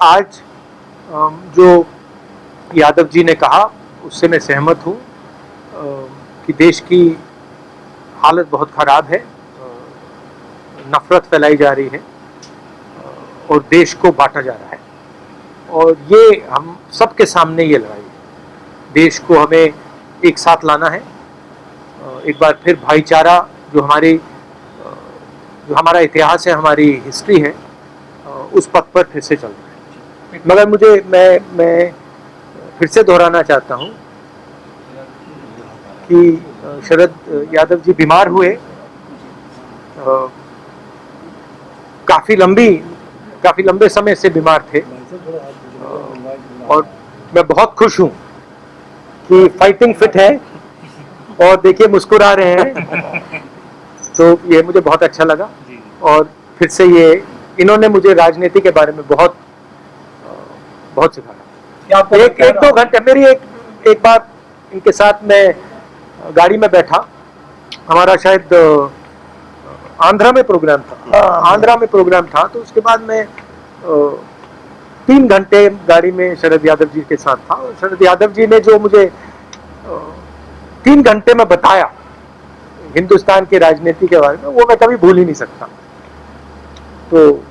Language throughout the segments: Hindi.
आज जो यादव जी ने कहा उससे मैं सहमत हूँ कि देश की हालत बहुत ख़राब है, नफरत फैलाई जा रही है और देश को बांटा जा रहा है। और ये हम सबके सामने ये लड़ाई है। देश को हमें एक साथ लाना है। एक बार फिर भाईचारा जो हमारा इतिहास है, हमारी हिस्ट्री है, उस पथ पर फिर से चल रहा है। मगर मैं फिर से दोहराना चाहता हूँ कि शरद यादव जी बीमार हुए, काफ़ी लंबे समय से बीमार थे, और मैं बहुत खुश हूँ कि फाइटिंग फिट है और देखिए मुस्कुरा रहे हैं। तो ये मुझे बहुत अच्छा लगा और फिर से इन्होंने मुझे राजनीति के बारे में बहुत सिखाया। एक दो घंटे मेरी एक बार इनके साथ मैं गाड़ी में बैठा, हमारा शायद आंध्रा में प्रोग्राम था, तो उसके बाद मैं 3 घंटे गाड़ी में शरद यादव जी के साथ था। और शरद यादव जी ने जो मुझे 3 घंटे में बताया हिंदुस्तान की राजनीति के बारे में, वो मैं कभी भूल ही नहीं सकता। तो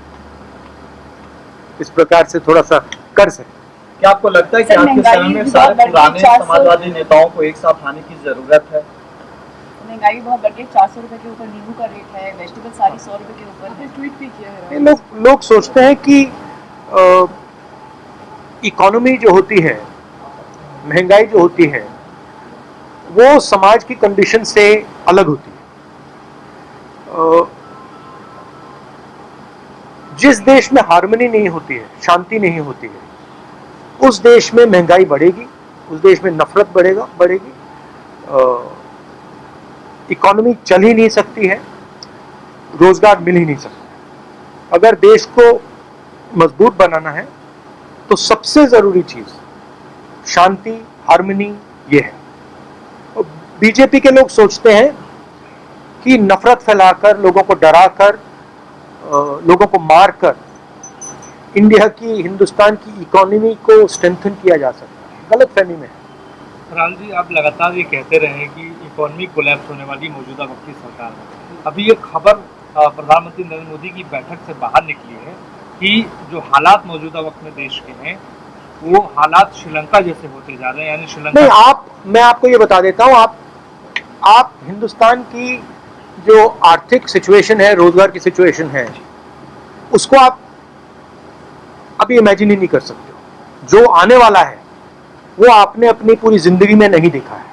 इस प्रकार से थोड़ा सा कर सके। क्या आपको लगता है कि आज के समय में सारे पुराने समाजवादी नेताओं को एक साथ लाने की जरूरत है? महंगाई बहुत बढ़ गई, 400 रुपए के ऊपर नींबू का रेट है, वेजिटेबल सारी 100 रुपए के ऊपर है। ट्वीट भी किया है। लोग सोचते हैं कि इकोनॉमी जो होती है, महंगाई जो होती है, वो समाज की कंडीशन से अलग होती है। जिस देश में हार्मनी नहीं होती है, शांति नहीं होती है, उस देश में महंगाई बढ़ेगी, उस देश में नफरत बढ़ेगी, इकोनॉमी चल ही नहीं सकती है, रोजगार मिल ही नहीं सकता। अगर देश को मजबूत बनाना है तो सबसे जरूरी चीज शांति, हार्मनी ये है। और बीजेपी के लोग सोचते हैं कि नफरत फैलाकर, लोगों को डराकर, लोगों को मारकर हिंदुस्तान की इकोनॉमी को स्ट्रेंथन किया जा सकता है। गलत फहमी में है। राहुल जी, आप लगातार ये कहते रहे हैं कि इकोनॉमी कोलैप्स होने वाली मौजूदा वक्त की सरकार में। अभी ये खबर प्रधानमंत्री नरेंद्र मोदी की बैठक से बाहर निकली है कि जो हालात मौजूदा वक्त में देश के हैं, वो हालात श्रीलंका जैसे होते जा रहे हैं, यानी श्रीलंका नहीं। मैं आपको ये बता देता हूँ, आप हिंदुस्तान की जो आर्थिक सिचुएशन है, रोजगार की सिचुएशन है, उसको आप अभी इमेजिन ही नहीं कर सकते हो। जो आने वाला है वो आपने अपनी पूरी जिंदगी में नहीं देखा है,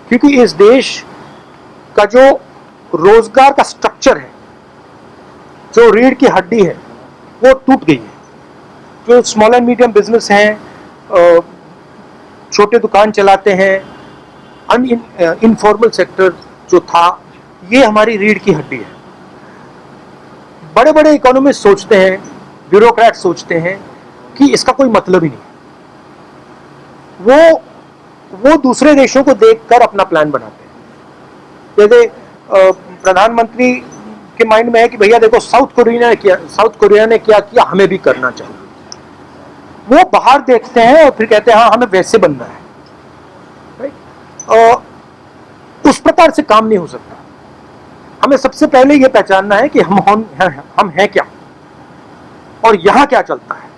क्योंकि इस देश का जो रोजगार का स्ट्रक्चर है, जो रीढ़ की हड्डी है, वो टूट गई है। जो स्मॉल एंड मीडियम बिजनेस हैं, छोटे दुकान चलाते हैं, इनफॉर्मल सेक्टर जो था, ये हमारी रीढ़ की हड्डी है। बड़े बड़े इकोनॉमिस्ट सोचते हैं, ब्यूरोक्रेट सोचते हैं कि इसका कोई मतलब ही नहीं। वो दूसरे देशों को देखकर अपना प्लान बनाते हैं। जैसे प्रधानमंत्री के माइंड में है कि भैया देखो, साउथ कोरिया ने क्या किया, हमें भी करना चाहिए। वो बाहर देखते हैं और फिर कहते हैं हाँ, हमें वैसे बनना है। उस प्रकार से काम नहीं हो सकता। हमें सबसे पहले ये पहचानना है कि हम हैं क्या और यहां क्या चलता है।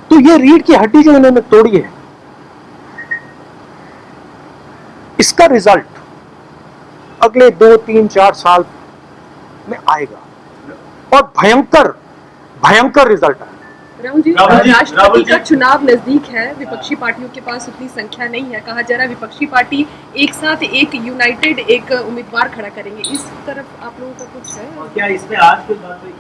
तो ये रीढ़ की हड्डी जो इन्होंने तोड़ी है, इसका रिजल्ट अगले 2, 3, 4 साल में आएगा और भयंकर रिजल्ट आएगा। राहुल जी, राष्ट्रपति का चुनाव नजदीक है, विपक्षी पार्टियों के पास उतनी संख्या नहीं है। कहा जा रहा है विपक्षी पार्टी एक साथ एक यूनाइटेड एक उम्मीदवार खड़ा करेंगे। इस तरफ आप लोगों का कुछ है? और क्या इसमें आज की बात हुई?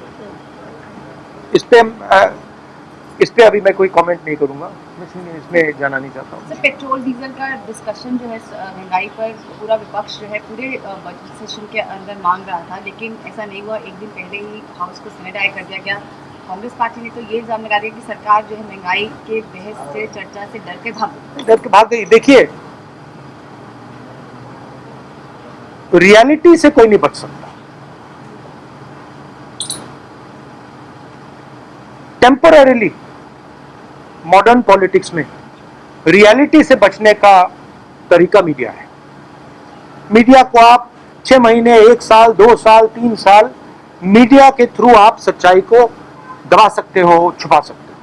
इस पे अभी मैं कोई कमेंट नहीं करूंगा, इसमें जाना नहीं चाहता हूँ। पेट्रोल डीजल का डिस्कशन जो है, महंगाई पर पूरा विपक्ष जो है पूरे बजट सेशन के अंदर मांग रहा था, लेकिन ऐसा नहीं हुआ। एक दिन पहले ही हाउस को सैनिटाइज कर दिया गया। कांग्रेस पार्टी ने तो ये इल्जाम लगा दिया कि सरकार जो है महंगाई के बहस से, चर्चा से डर के भाग गई। देखिए, रियलिटी से कोई नहीं बच सकता। टेम्पररीली मॉडर्न पॉलिटिक्स में रियलिटी से बचने का तरीका मीडिया है। मीडिया को आप 6 महीने, 1 साल, 2 साल, 3 साल मीडिया के थ्रू आप सच्चाई को दबा सकते हो, छुपा सकते हो,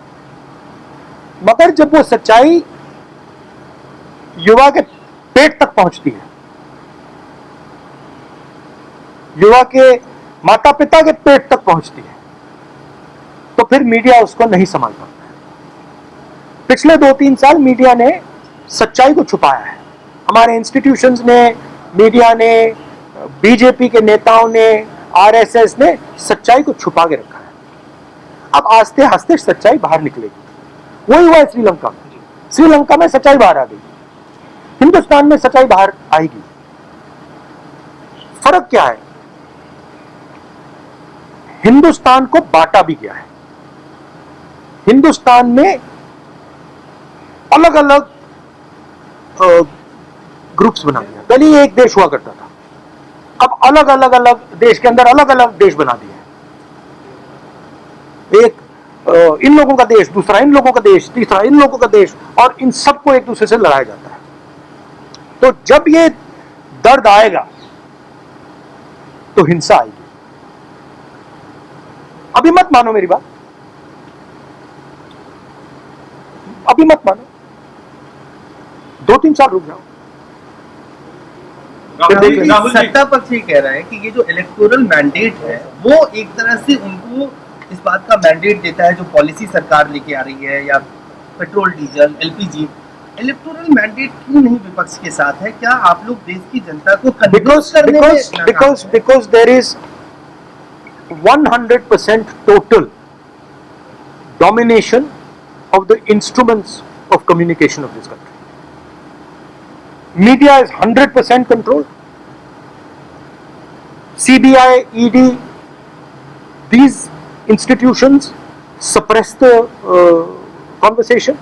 मगर जब वो सच्चाई युवा के पेट तक पहुंचती है, युवा के माता पिता के पेट तक पहुंचती है, तो फिर मीडिया उसको नहीं संभाल पाता। पिछले 2-3 साल मीडिया ने सच्चाई को छुपाया है। हमारे इंस्टीट्यूशंस ने, मीडिया ने, बीजेपी के नेताओं ने, आरएसएस ने सच्चाई को छुपा के रखा है। अब आस्ते आस्ते सच्चाई बाहर निकलेगी। वही हुआ है श्रीलंका में। श्रीलंका में सच्चाई बाहर आ गई, हिंदुस्तान में सच्चाई बाहर आएगी। फर्क क्या है? हिंदुस्तान को बांटा भी गया है। हिंदुस्तान में अलग अलग ग्रुप्स बना दिया। पहले ये एक देश हुआ करता था, अब अलग अलग देश के अंदर अलग अलग देश बना दिया। एक इन लोगों का देश, दूसरा इन लोगों का देश, तीसरा इन लोगों का देश, और इन सबको एक दूसरे से लड़ाया जाता है। तो जब ये दर्द आएगा तो हिंसा आएगी। अभी मत मानो मेरी बात, अभी मत मानो, 2-3 साल रुक जाओ। सत्ता पक्ष ये कह रहा है कि ये जो इलेक्टोरल मैंडेट है वो एक तरह से उनको इस बात का मैंडेट देता है, जो पॉलिसी सरकार लेके आ रही है, या petrol, diesel, LPG, electoral mandate क्यों नहीं विपक्ष के साथ है? क्या आप लोग देश की जनता को कन्विंस करने में नाकाम हैं? because there is 100% total domination of the instruments of communication of this country. Media is 100% controlled. CBI, ED, these institutions suppress the conversation.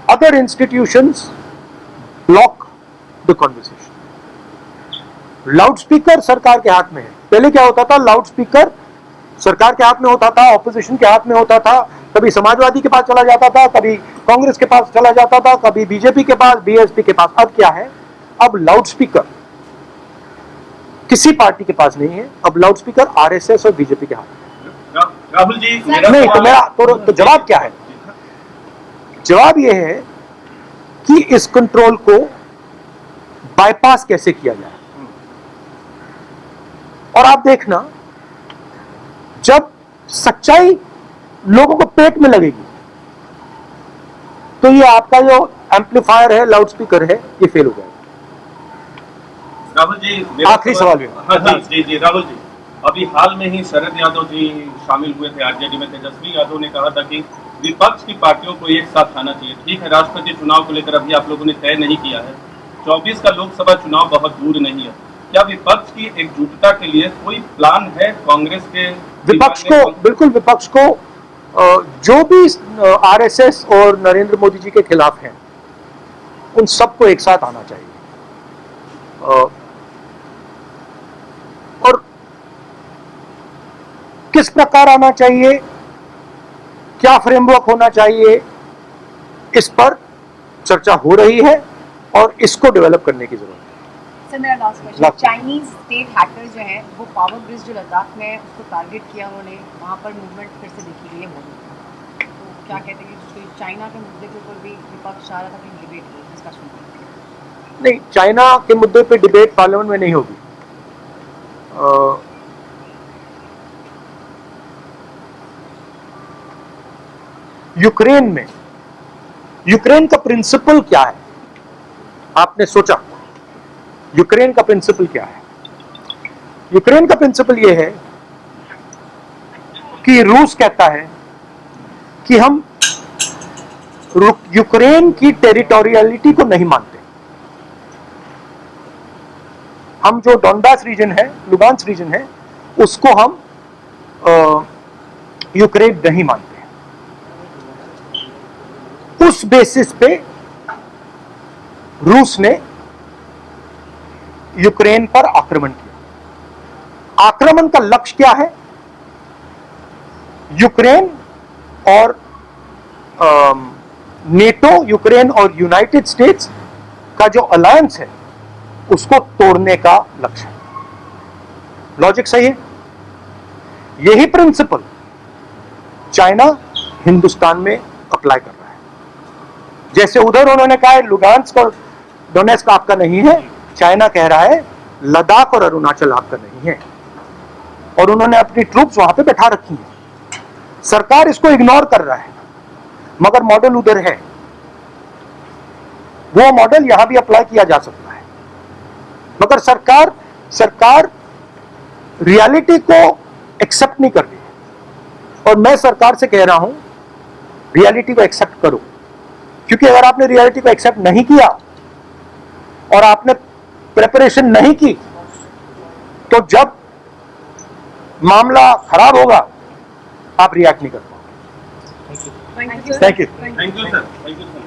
Other institutions block the conversation. Loudspeaker सरकार के हाथ में है। पहले क्या होता था? लाउडस्पीकर सरकार के हाथ में होता था, ऑपोजिशन के हाथ में होता था, कभी समाजवादी के पास चला जाता था, कभी कांग्रेस के पास चला जाता था, कभी बीजेपी के पास, बीएसपी के पास। अब क्या है? अब लाउडस्पीकर किसी पार्टी के पास नहीं है, अब लाउडस्पीकर आरएसएस और बीजेपी के हाथ में। राहुल जी, नहीं तो मेरा तो जवाब क्या है? जवाब यह है कि इस कंट्रोल को बाईपास कैसे किया जाए। और आप देखना, जब सच्चाई लोगों को पेट में लगेगी तो ये आपका जो एम्पलीफायर है, लाउडस्पीकर है, ये फेल हो जाएगा। राहुल जी, आखिरी सवाल है। हाँ जी, राहुल जी, अभी हाल में ही शरद यादव जी शामिल हुए थे आरजेडी में। तेजस्वी यादव ने कहा था कि विपक्ष की पार्टियों को एक साथ आना चाहिए। ठीक है, राष्ट्रपति चुनाव को लेकर अभी आप लोगों ने तय नहीं किया है, 24 का लोकसभा चुनाव बहुत दूर नहीं है। क्या विपक्ष की एकजुटता के लिए कोई प्लान है कांग्रेस के? विपक्ष को, बिल्कुल विपक्ष को जो भी आरएसएस और नरेंद्र मोदी जी के खिलाफ हैं, उन सबको एक साथ आना चाहिए। और किस प्रकार आना चाहिए, क्या फ्रेमवर्क होना चाहिए, इस पर चर्चा हो रही है और इसको डेवलप करने की जरूरत है। सर, मेरा last question, Chinese state hacker जो है वो पावर ब्रिज जो लद्दाख में उसको टारगेट किया, उन्होंने वहाँ पर मूवमेंट फिर से देखी गई है। तो क्या कहते हैं कि चाइना के मुद्दे के ऊपर भी विपक्ष चाह रहा था कि डिबेट हो, डिस्कशन? नहीं, चाइना के मुद्दे पे डिबेट पार्लियामेंट में नहीं होगी। यूक्रेन में, यूक्रेन का प्रिंसिपल क्या है? आपने सोचा यूक्रेन का प्रिंसिपल क्या है? यूक्रेन का प्रिंसिपल यह है कि रूस कहता है कि हम यूक्रेन की टेरिटोरियलिटी को नहीं मानते। हम जो डोनबास रीजन है, लुगांस्क रीजन है, उसको हम यूक्रेन नहीं मानते। उस बेसिस पे रूस ने यूक्रेन पर आक्रमण किया। आक्रमण का लक्ष्य क्या है? यूक्रेन और नेटो, यूक्रेन और यूनाइटेड स्टेट्स का जो अलायंस है उसको तोड़ने का लक्ष्य है। लॉजिक सही है। यही प्रिंसिपल चाइना हिंदुस्तान में अप्लाई कर रहा है। जैसे उधर उन्होंने कहा है लुगांस्क और डोनेस्क आपका नहीं है, चाइना कह रहा है लद्दाख और अरुणाचल आपका नहीं है, और उन्होंने अपनी ट्रूप्स वहां पे बैठा रखी है। सरकार इसको इग्नोर कर रहा है, मगर मॉडल उधर है, वो मॉडल यहां भी अप्लाई किया जा सकता है। मगर सरकार रियलिटी को एक्सेप्ट नहीं कर रही है, और मैं सरकार से कह रहा हूं रियलिटी को एक्सेप्ट करो, क्योंकि अगर आपने रियलिटी को एक्सेप्ट नहीं किया और आपने प्रिपरेशन नहीं की, तो जब मामला खराब होगा आप रिएक्ट नहीं कर पाओगे। Thank you. Thank you. Thank you sir, thank you sir.